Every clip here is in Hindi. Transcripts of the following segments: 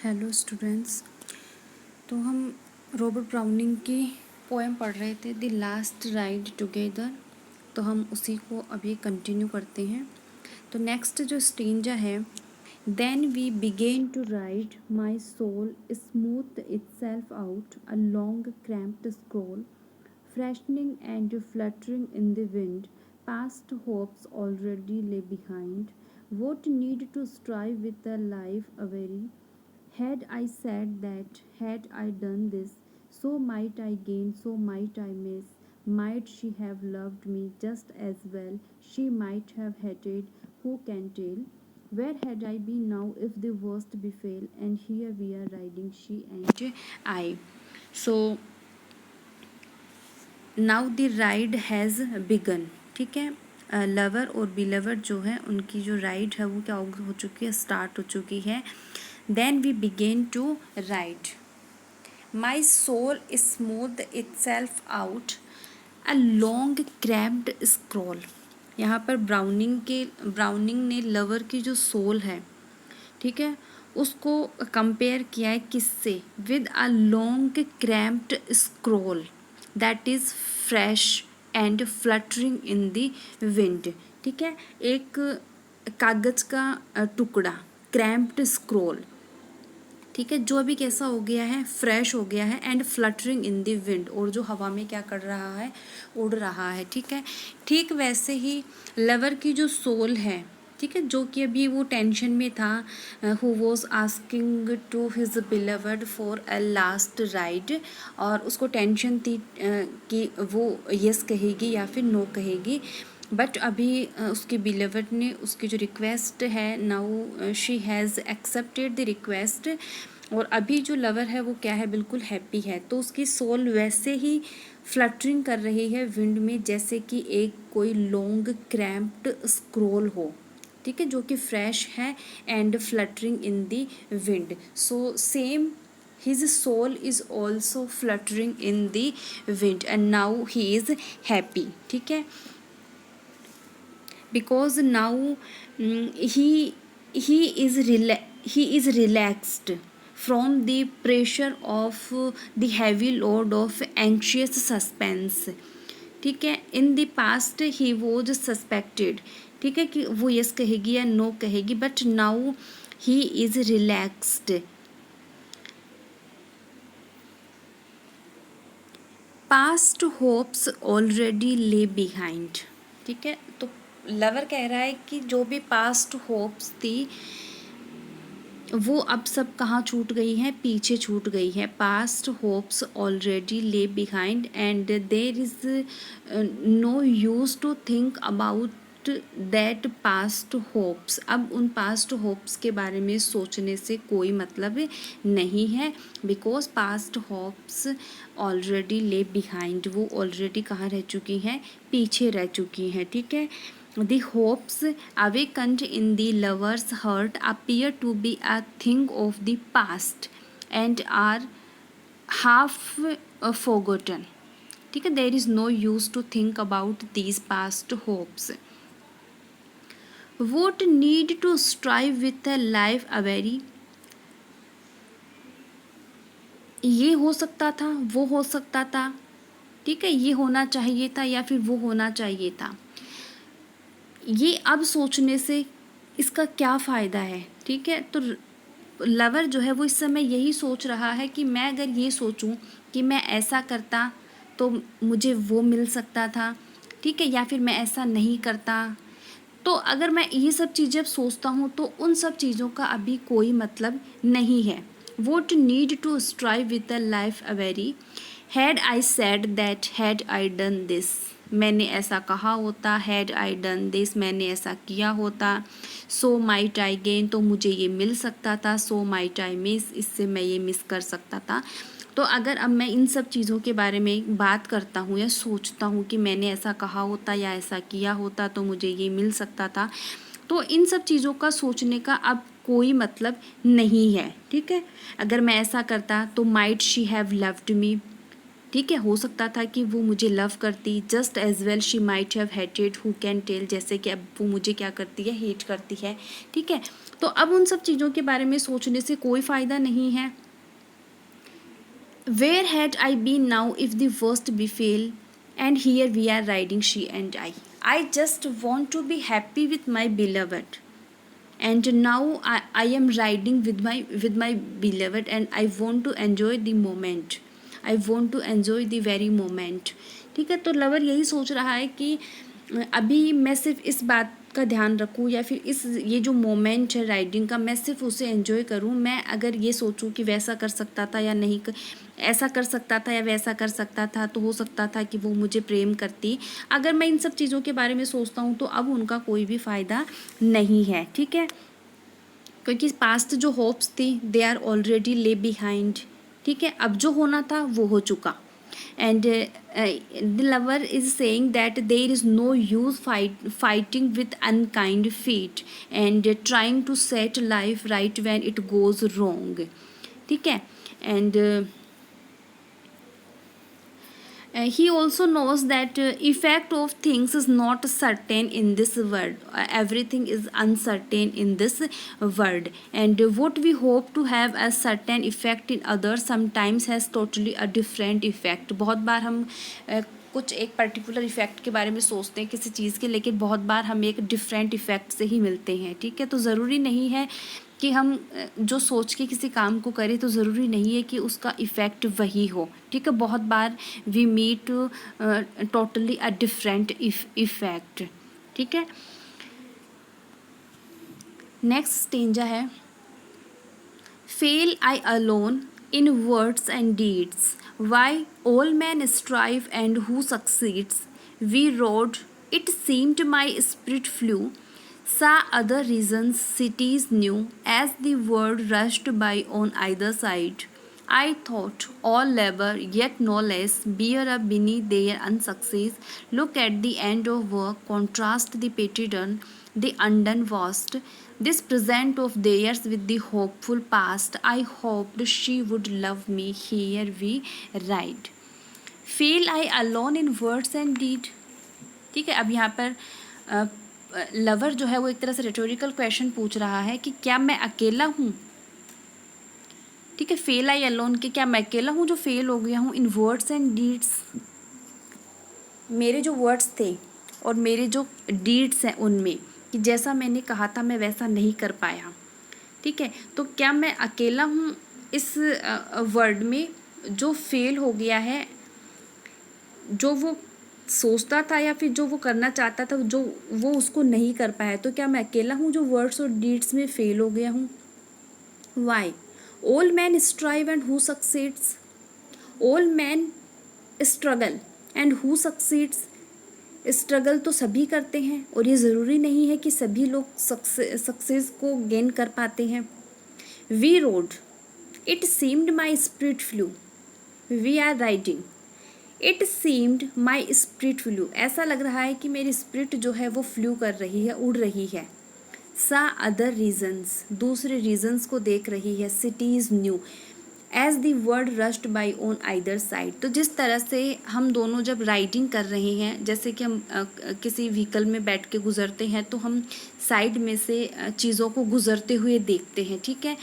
Hello students. तो हम रॉबर्ट ब्राउनिंग की पोएम पढ़ रहे थे द लास्ट राइड टुगेदर। तो हम उसी को अभी कंटिन्यू करते हैं। तो नेक्स्ट जो स्टेंजा है, then we begin to ride my soul smooth itself out a long cramped scroll, freshening and fluttering in the wind, past hopes already lay behind. What need to strive with a life a very? Had I said that, had I done this, so might I gain, so might I miss. Might she have loved me just as well? She might have hated, who can tell? Where had I been now if the worst befell? And here we are riding, she and I. So now the ride has begun. ठीक है, लवर और बिलवर जो है उनकी जो राइड है वो क्या हो चुकी है, स्टार्ट हो चुकी है। Then we begin to ride my soul smooth itself out a long cramped scroll. यहाँ पर ब्राउनिंग ने लवर की जो सोल है, ठीक है, उसको कंपेयर किया है किससे, with a long cramped scroll that is fresh and fluttering in the wind. ठीक है, एक कागज़ का टुकड़ा, क्रैम्प्ड स्क्रॉल, ठीक है, जो अभी कैसा हो गया है, फ्रेश हो गया है, and fluttering in the wind, और जो हवा में क्या कर रहा है, उड़ रहा है। ठीक है, ठीक वैसे ही लवर की जो सोल है, ठीक है, जो कि अभी वो टेंशन में था, who was asking to his beloved for a last ride, और उसको टेंशन थी कि वो यस कहेगी या फिर नो कहेगी। बट अभी उसके बिलवर्ड ने उसकी जो रिक्वेस्ट है, now she has accepted the request, और अभी जो लवर है वो क्या है, बिल्कुल हैप्पी है। तो उसकी सोल वैसे ही फ्लटरिंग कर रही है विंड में जैसे कि एक कोई लॉन्ग क्रैम्प्ड स्क्रोल हो, ठीक है, जो कि फ्रेश है and fluttering in the wind. So same his soul is also fluttering in the wind and now he is happy। ठीक है, because now he is relaxed from the pressure of the heavy load of anxious suspense। ठीक है, in the past he was suspected, ठीक है, कि वो यस कहेगी या नो कहेगी, but now he is relaxed. Past hopes already lay behind. ठीक है, तो लवर कह रहा है कि जो भी पास्ट होप्स थी वो अब सब कहाँ छूट गई हैं, पीछे छूट गई है। Past hopes already lay behind and there is no use to think about that past hopes. अब उन पास्ट होप्स के बारे में सोचने से कोई मतलब नहीं है, because past hopes already lay behind, वो ऑलरेडी कहाँ रह चुकी हैं, पीछे रह चुकी हैं। ठीक है, the hopes awakened in the lover's heart appear to be a thing of the past and are half forgotten। ठीक है, there is no use to think about these past hopes। What need to strive with a life a very? ये हो सकता था, वो हो सकता था, ठीक है, ये होना चाहिए था या फिर वो होना चाहिए था। ये अब सोचने से इसका क्या फ़ायदा है। ठीक है, तो लवर जो है वो इस समय यही सोच रहा है कि मैं अगर ये सोचूं कि मैं ऐसा करता तो मुझे वो मिल सकता था, ठीक है, या फिर मैं ऐसा नहीं करता। तो अगर मैं ये सब चीज़ें सोचता हूँ तो उन सब चीज़ों का अभी कोई मतलब नहीं है। What need to strive with a life a very, had I said that, had I done this, मैंने ऐसा कहा होता, हैड आई डन दिस, मैंने ऐसा किया होता, सो माइट आई गेन, तो मुझे ये मिल सकता था, सो माइट आई मिस, इससे मैं ये मिस कर सकता था। तो अगर अब मैं इन सब चीज़ों के बारे में बात करता हूँ या सोचता हूँ कि मैंने ऐसा कहा होता या ऐसा किया होता तो मुझे ये मिल सकता था, तो इन सब चीज़ों का सोचने का अब कोई मतलब नहीं है। ठीक है, अगर मैं ऐसा करता तो might she have loved me, ठीक है, हो सकता था कि वो मुझे लव करती, just as well she might have hated, who can tell, जैसे कि अब वो मुझे क्या करती है, हेट करती है। ठीक है, तो अब उन सब चीज़ों के बारे में सोचने से कोई फ़ायदा नहीं है। Where had I been now if the worst befell and here we are riding she and I just want to be happy with my beloved and now I am riding with my beloved and I want to enjoy the moment, I want to enjoy the very moment। ठीक है, तो लवर यही सोच रहा है कि अभी मैं सिर्फ इस बात का ध्यान रखूँ या फिर इस ये जो मोमेंट है राइडिंग का, मैं सिर्फ उसे एंजॉय करूँ। मैं अगर ये सोचूं कि वैसा कर सकता था या नहीं ऐसा कर सकता था या वैसा कर सकता था, तो हो सकता था कि वो मुझे प्रेम करती। अगर मैं इन सब चीज़ों के बारे में सोचता हूँ तो अब उनका कोई भी फ़ायदा नहीं है। ठीक है, क्योंकि पास्ट जो होप्स थी they are already lay behind. ठीक है, अब जो होना था वो हो चुका। And the lover is saying that there is no use fighting with unkind feet and trying to set life right when it goes wrong. ठीक है, and he also knows that effect of things is not certain in this world, everything is uncertain in this world, and what we hope to have a certain effect in others sometimes has totally a different effect। बहुत बार हम कुछ एक पर्टिकुलर इफ़ेक्ट के बारे में सोचते हैं किसी चीज़ के, लेकिन बहुत बार हम एक डिफरेंट इफ़ेक्ट से ही मिलते हैं। ठीक है, तो ज़रूरी नहीं है कि हम जो सोच के किसी काम को करें तो ज़रूरी नहीं है कि उसका इफ़ेक्ट वही हो। ठीक है, बहुत बार we meet totally a different effect. ठीक है, नेक्स्ट स्टेंजा है fail I alone in words and deeds why all man strive and who succeeds we rode it seemed my spirit flew saw other regions, cities new, as the world rushed by on either side. I thought all labor, yet no less, bear up beneath their unsuccess. Look at the end of work, contrast the petty done, the undone vast. This present of theirs with the hopeful past. I hoped she would love me. Here we ride. Fail I alone in words and deed. ठीक है, अब यहाँ पर लवर जो है वो एक तरह से रेटोरिकल क्वेश्चन पूछ रहा है कि क्या मैं अकेला हूँ। ठीक है, फेल आई अलोन कि क्या मैं अकेला हूँ जो फेल हो गया हूँ इन वर्ड्स एंड डीड्स, मेरे जो वर्ड्स थे और मेरे जो डीड्स हैं उनमें, कि जैसा मैंने कहा था मैं वैसा नहीं कर पाया। ठीक है, तो क्या मैं अकेला हूँ इस वर्ड में जो फेल हो गया है, जो वो सोचता था या फिर जो वो करना चाहता था जो वो उसको नहीं कर पाया। तो क्या मैं अकेला हूँ जो वर्ड्स और डीड्स में फेल हो गया हूँ। Y all man strive and who succeeds, all man struggle and who succeeds, struggle तो सभी करते हैं और ये ज़रूरी नहीं है कि सभी लोग सक्सेस को गेन कर पाते हैं। We rode it seemed my spirit flew, we are riding it seemed my spirit flew, ऐसा लग रहा है कि मेरी स्पिरिट जो है वो फ्लू कर रही है, उड़ रही है। सा अदर रीजन्स, दूसरे रीजन्स को देख रही है। Cities new as the world rushed by on either side, तो जिस तरह से हम दोनों जब राइडिंग कर रहे हैं, जैसे कि हम किसी व्हीकल में बैठ के गुजरते हैं तो हम साइड में से चीज़ों को गुजरते हुए देखते हैं। ठीक है,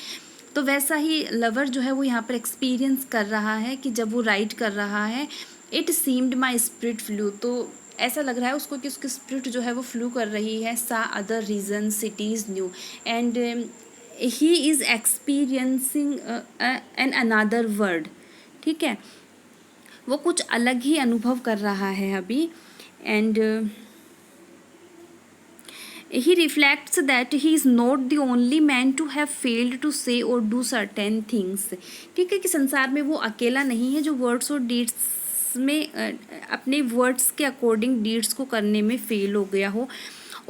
तो वैसा ही लवर जो है वो यहाँ पर एक्सपीरियंस कर रहा है कि जब वो राइड कर रहा है it seemed my spirit flu, तो ऐसा लग रहा है उसको कि उसकी स्पिरिट जो है वो फ्लू कर रही है। Saw other region, cities new, and he is experiencing an another world. ठीक है, वो कुछ अलग ही अनुभव कर रहा है अभी। And he reflects that he is not the only man to have failed to say or do certain things। ठीक है, कि संसार में वो अकेला नहीं है जो वर्ड्स और डीड्स में अपने वर्ड्स के अकॉर्डिंग डीड्स को करने में फेल हो गया हो।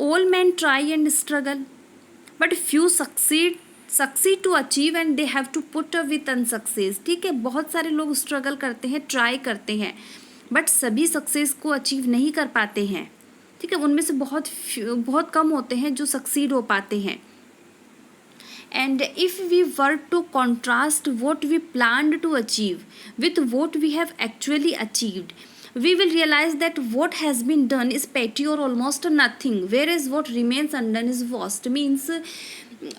All men try and struggle but few succeed to achieve and they have to put up with unsuccess. ठीक है, बहुत सारे लोग स्ट्रगल करते हैं, ट्राई करते हैं, बट सभी सक्सेस को अचीव नहीं कर पाते हैं। ठीक है, उनमें से बहुत कम होते हैं जो सक्सीड हो पाते हैं। And if we were to contrast what we planned to achieve with what we have actually achieved, we will realize that what has been done is petty or almost nothing, whereas what remains undone is vast. Means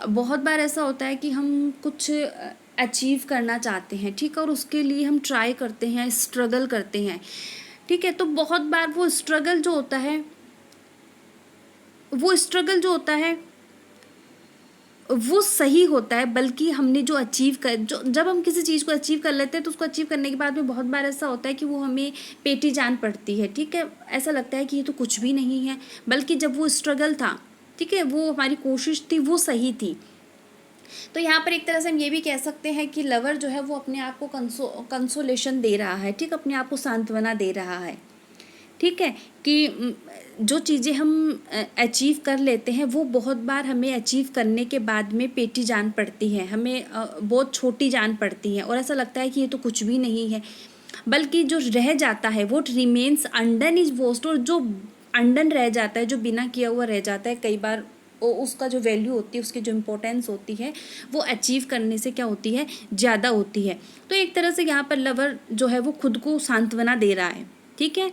बहुत बार ऐसा होता है कि हम कुछ अचीव करना चाहते हैं, ठीक है, और उसके लिए हम ट्राई करते हैं, स्ट्रगल करते हैं, ठीक है, तो बहुत बार वो स्ट्रगल जो होता है वो सही होता है, बल्कि हमने जो अचीव कर जो जब हम किसी चीज़ को अचीव कर लेते हैं तो उसको अचीव करने के बाद में बहुत बार ऐसा होता है कि वो हमें पेटी जान पड़ती है, ठीक है, ऐसा लगता है कि ये तो कुछ भी नहीं है, बल्कि जब वो स्ट्रगल था, ठीक है, वो हमारी कोशिश थी, वो सही थी। तो यहाँ पर एक तरह से हम ये भी कह सकते हैं कि लवर जो है वो अपने आप को कंसोलेशन दे रहा है, ठीक, अपने आप को सांत्वना दे रहा है, ठीक है, कि जो चीज़ें हम अचीव कर लेते हैं वो बहुत बार हमें अचीव करने के बाद में पेटी जान पड़ती है, हमें बहुत छोटी जान पड़ती है और ऐसा लगता है कि ये तो कुछ भी नहीं है, बल्कि जो रह जाता है वो रिमेन्स अनडन इज वोस्ट, और जो अनडन रह जाता है, जो बिना किया हुआ रह जाता है, कई बार उसका जो वैल्यू होती है, उसकी जो इम्पोर्टेंस होती है वो अचीव करने से क्या होती है, ज़्यादा होती है। तो एक तरह से यहाँ पर लवर जो है वो खुद को सांत्वना दे रहा है, ठीक है,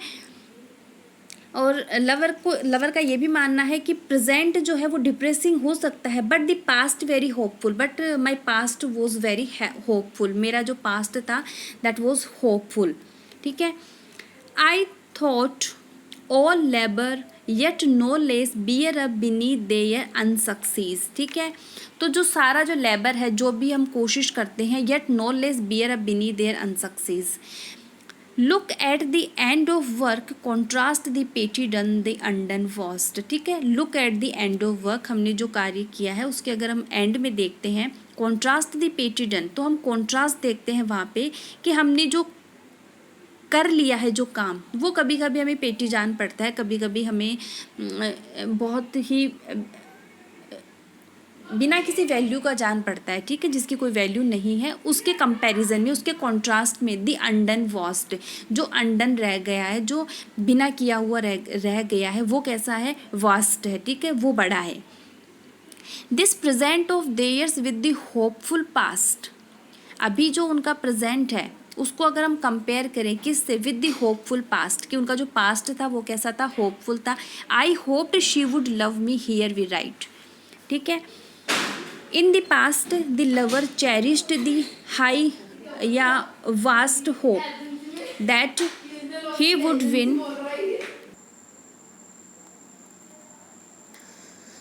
और लवर का ये भी मानना है कि प्रेजेंट जो है वो डिप्रेसिंग हो सकता है, but the past very hopeful, but my past was very hopeful, मेरा जो पास्ट था दैट वॉज होपफुल, ठीक है। I thought all labour yet no less bear up beneath their unsuccess, ठीक है, तो जो सारा जो लेबर है, जो भी हम कोशिश करते हैं, yet no less bear up beneath their unsuccess, look at the end of work contrast the petty done the undone vast, ठीक है, look at the end of work, हमने जो कार्य किया है उसके अगर हम एंड में देखते हैं, कॉन्ट्रास्ट द पेटी डन, तो हम कॉन्ट्रास्ट देखते हैं वहाँ पे कि हमने जो कर लिया है जो काम, वो कभी कभी हमें पेटी जान पड़ता है, कभी कभी हमें बहुत ही बिना किसी वैल्यू का जान पड़ता है, ठीक है, जिसकी कोई वैल्यू नहीं है, उसके कंपैरिजन में, उसके कॉन्ट्रास्ट में दी अनडन वास्ट, जो अनडन रह गया है, जो बिना किया हुआ रह गया है, वो कैसा है, वास्ट है, ठीक है, वो बड़ा है। This present of theirs with the hopeful past, अभी जो उनका प्रेजेंट है उसको अगर हम कंपेयर करें किससे, विद द होपफुल पास्ट, कि उनका जो पास्ट था वो कैसा था, होपफुल था। I hoped she would love me here we ride, ठीक है, in the past the lover cherished the high या vast hope that he would win,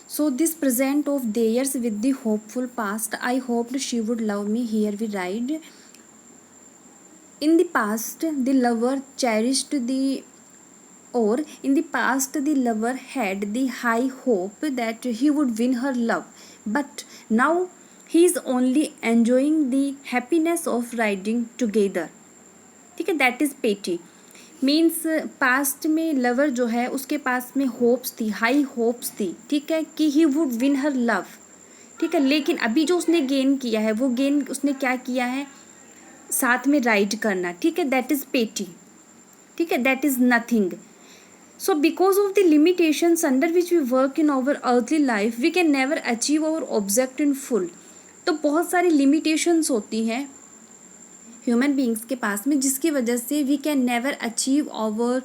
so this present of theirs with the hopeful past, I hoped she would love me here we ride, in the past the lover cherished the, or in the past the lover had the high hope that he would win her love, but now he is only enjoying the happiness of riding together, ठीक है, दैट इज़ पेटी। मीन्स पास्ट में लवर जो है उसके पास में होप्स थी, हाई होप्स थी, ठीक है, कि ही वुड विन हर लव, ठीक है, लेकिन अभी जो उसने गेन किया है वो गेन उसने क्या किया है, साथ में राइड करना, ठीक है, दैट इज़ पेटी, ठीक है, that is nothing. So because of the limitations under which we work in our earthly life we can never achieve our object in full, तो बहुत सारी लिमिटेशंस होती हैं ह्यूमन बींग्स के पास में, जिसकी वजह से we can never achieve our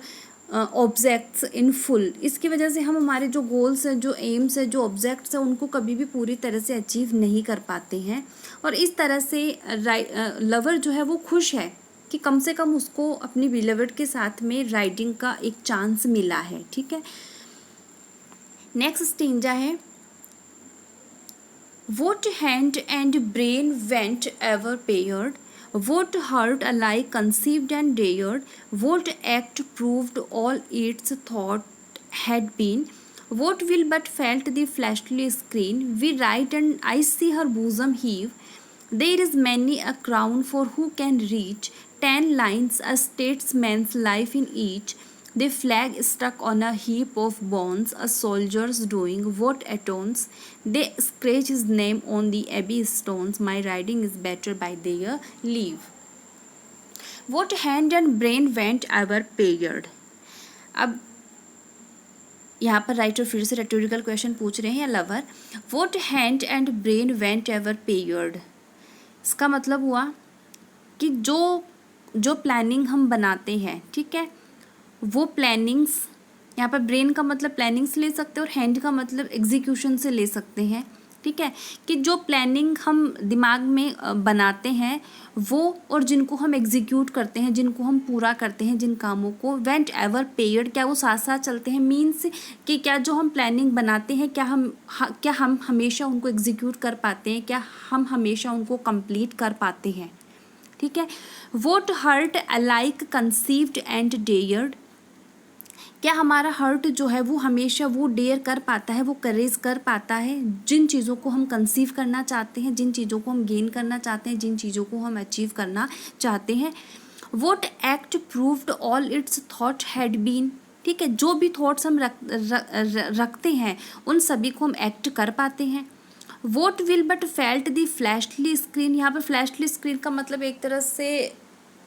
objects in full, इसकी वजह से हम हमारे जो गोल्स हैं, जो एम्स हैं, जो ऑब्जेक्ट्स हैं, उनको कभी भी पूरी तरह से अचीव नहीं कर पाते हैं। और इस तरह से लवर जो है वो खुश है कि कम से कम उसको अपनी बिलवर्ड के साथ में राइडिंग का एक चांस मिला है, ठीक है। नेक्स्ट स्टेंजा है, vote hand and brain went ever paired, what heart alike conceived and dared, what act proved all its thought had been, what will but felt the fleshly screen, we write and I see her bosom heave, there is many a crown for who can reach 10 lines a statesman's life in each, the flag stuck on a heap of bones, a soldier's doing what atones, they scratch his name on the abbey stones, my riding is better by their leave, what hand and brain went ever paired। अब यहाँ पर राइटर फिर से रेटोरिकल क्वेश्चन पूछ रहे हैं, lover what hand and brain went ever paired. इसका मतलब हुआ कि जो प्लानिंग हम बनाते हैं, ठीक है, वो प्लानिंग्स, यहाँ पर ब्रेन का मतलब प्लानिंग से ले सकते हैं और हैंड का मतलब एग्जीक्यूशन से ले सकते हैं, ठीक है, कि जो प्लानिंग हम दिमाग में बनाते हैं वो, और जिनको हम एग्जीक्यूट करते हैं, जिनको हम पूरा करते हैं, जिन कामों को, वेंट एवर पेयर्ड, क्या वो साथ साथ चलते हैं, मीन्स कि क्या जो हम प्लानिंग बनाते हैं क्या हम हमेशा उनको एग्जीक्यूट कर पाते हैं, क्या हम हमेशा उनको कंप्लीट कर पाते हैं, ठीक है। What heart alike conceived and dared, क्या हमारा हर्ट जो है वो हमेशा वो डेयर कर पाता है, वो करेज कर पाता है जिन चीज़ों को हम कंसीव करना चाहते हैं, जिन चीज़ों को हम गेन करना चाहते हैं, जिन चीज़ों को हम अचीव करना चाहते हैं। What act proved all its thought had been, ठीक है, जो भी थॉट्स हम रखते हैं उन सभी को हम एक्ट कर पाते हैं। Vote will but felt the fleshly screen, यहाँ पर फ्लैशली स्क्रीन का मतलब एक तरह से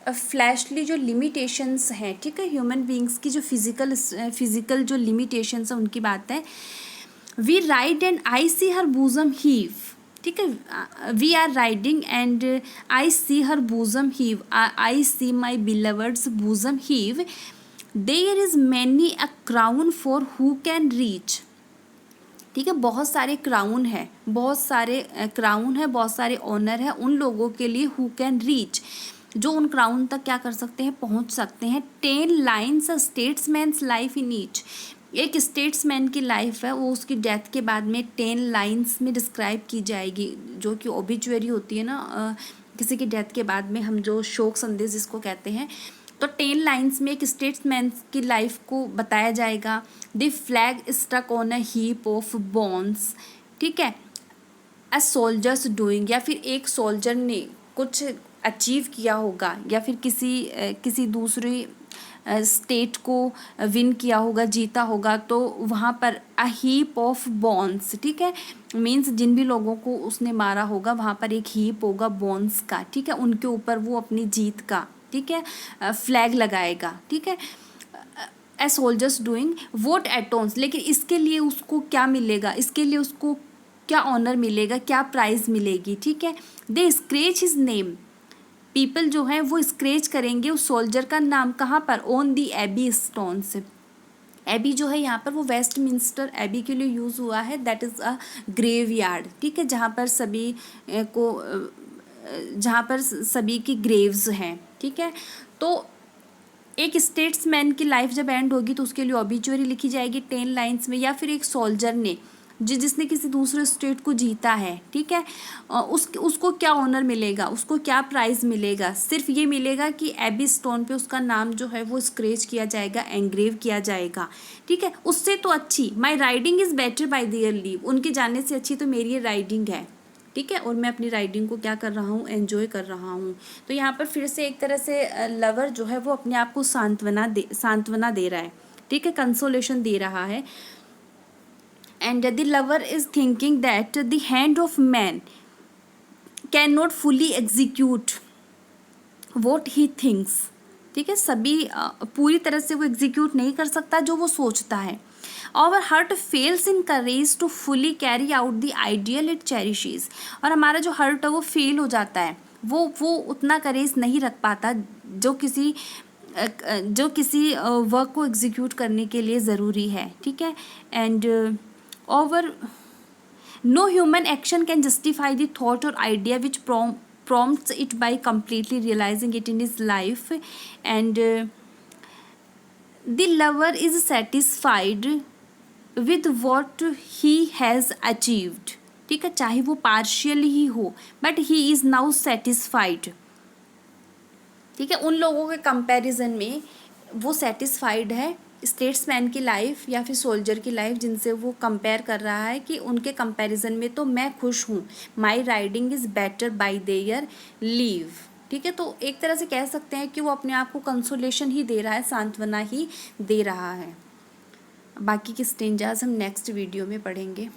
फ्लैशली जो लिमिटेशंस हैं, ठीक है, ह्यूमन बींग्स की जो फिजिकल जो लिमिटेशंस हैं उनकी बात है। We ride and I see her bosom heave, ठीक है, we are riding and I see her bosom heave, I see my beloved's bosom heave, there is many a crown for who can reach, ठीक है, बहुत सारे क्राउन है, बहुत सारे क्राउन है, बहुत सारे ऑनर है उन लोगों के लिए हु कैन रीच, जो उन क्राउन तक क्या कर सकते हैं, पहुंच सकते हैं। 10 lines a statesman's life in each, एक स्टेट्समैन की लाइफ है वो उसकी डेथ के बाद में 10 लाइन्स में डिस्क्राइब की जाएगी, जो कि ओबिचुअरी होती है ना, किसी की डेथ के बाद में हम जो शोक संदेश जिसको कहते हैं, तो 10 लाइन्स में एक स्टेट्समैन की लाइफ को बताया जाएगा। The flag stuck on a heap of bones, ठीक है, अ सोल्जर्स डूइंग, या फिर एक सोल्जर ने कुछ अचीव किया होगा, या फिर किसी दूसरी स्टेट को विन किया होगा, जीता होगा, तो वहाँ पर अ हीप ऑफ बोन्स, ठीक है, मीन्स जिन भी लोगों को उसने मारा होगा वहाँ पर एक हीप होगा बोन्स का, ठीक है, उनके ऊपर वो अपनी जीत का, ठीक है, फ्लैग लगाएगा, ठीक है, ए सोल्जर्स डूइंग वोट एटोन्स, लेकिन इसके लिए उसको क्या मिलेगा, इसके लिए उसको क्या ऑनर मिलेगा, क्या प्राइज मिलेगी, ठीक है। दे स्क्रेच हिज नेम, पीपल जो है वो स्क्रेच करेंगे उस सोल्जर का नाम, कहाँ पर, on the abbey stones, abbey जो है यहाँ पर वो वेस्टमिंस्टर एबी के लिए यूज़ हुआ है, that is a graveyard, ठीक है, जहाँ पर सभी की ग्रेव्स हैं, ठीक है। तो एक स्टेट्समैन की लाइफ जब एंड होगी तो उसके लिए ऑबिचुअरी लिखी जाएगी 10 लाइन्स में, या फिर एक सोल्जर ने जिसने किसी दूसरे स्टेट को जीता है, ठीक है, उसको क्या ऑनर मिलेगा, उसको क्या प्राइज़ मिलेगा, सिर्फ ये मिलेगा कि एबी स्टोन पे उसका नाम जो है वो स्क्रेच किया जाएगा, एंग्रेव किया जाएगा, ठीक है। उससे तो अच्छी my riding is better by their leave, उनके जाने से अच्छी तो मेरी ये राइडिंग है, ठीक है, और मैं अपनी राइडिंग को क्या कर रहा हूँ, एन्जॉय कर रहा हूँ। तो यहाँ पर फिर से एक तरह से लवर जो है वो अपने आप को सांत्वना दे रहा है, ठीक है, कंसोलेशन दे रहा है। And the lover is thinking that the hand of man can not fully execute what he thinks, ठीक है, सभी पूरी तरह से वो एग्जीक्यूट नहीं कर सकता जो वो सोचता है। Our heart fails in courage to fully carry out the ideal it cherishes, और हमारा जो हर्ट है वो फेल हो जाता है, वो उतना करेज नहीं रख पाता जो किसी वर्क को एग्जीक्यूट करने के लिए ज़रूरी है, ठीक है। And over no human action can justify the thought और idea which prompts it by completely realizing it in his life, and the lover is satisfied with what he has achieved, ठीक है, चाहे वो पार्शियली ही हो, but he is now satisfied, ठीक है, उन लोगों के कंपैरिजन में वो सेटिस्फाइड है, स्टेट्समैन की लाइफ या फिर सोल्जर की लाइफ जिनसे वो कंपेयर कर रहा है कि उनके कंपैरिजन में तो मैं खुश हूँ, my riding is better by their leave, ठीक है। तो एक तरह से कह सकते हैं कि वो अपने आप को कंसोलेशन ही दे रहा है, सांत्वना ही दे रहा है। बाकी के स्टेंजास हम नेक्स्ट वीडियो में पढ़ेंगे।